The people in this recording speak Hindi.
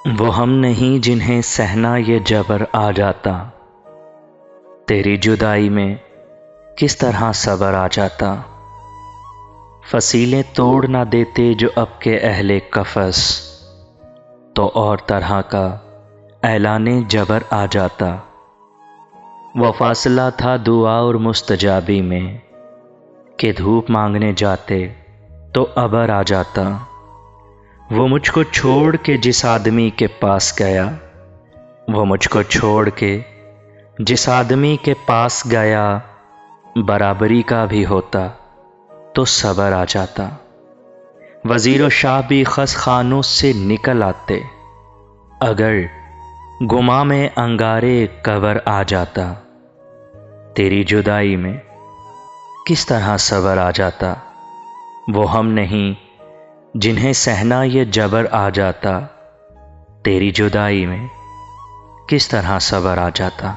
वो हम नहीं जिन्हें सहना ये जबर आ जाता। तेरी जुदाई में किस तरह सबर आ जाता। फसीलें तोड़ ना देते जो अब के अहले कफस, तो और तरह का ऐलाने जबर आ जाता। वो फासला था दुआ और मुस्तजाबी में कि धूप मांगने जाते तो अबर आ जाता। वो मुझको छोड़ के जिस आदमी के पास गया, वो मुझको छोड़ के जिस आदमी के पास गया, बराबरी का भी होता तो सबर आ जाता। वज़ीर व शाह भी खस खानों से निकल आते, अगर गुमा में अंगारे कबर आ जाता। तेरी जुदाई में किस तरह सबर आ जाता। वो हम नहीं जिन्हें सहना ये जबर आ जाता। तेरी जुदाई में किस तरह सबर आ जाता।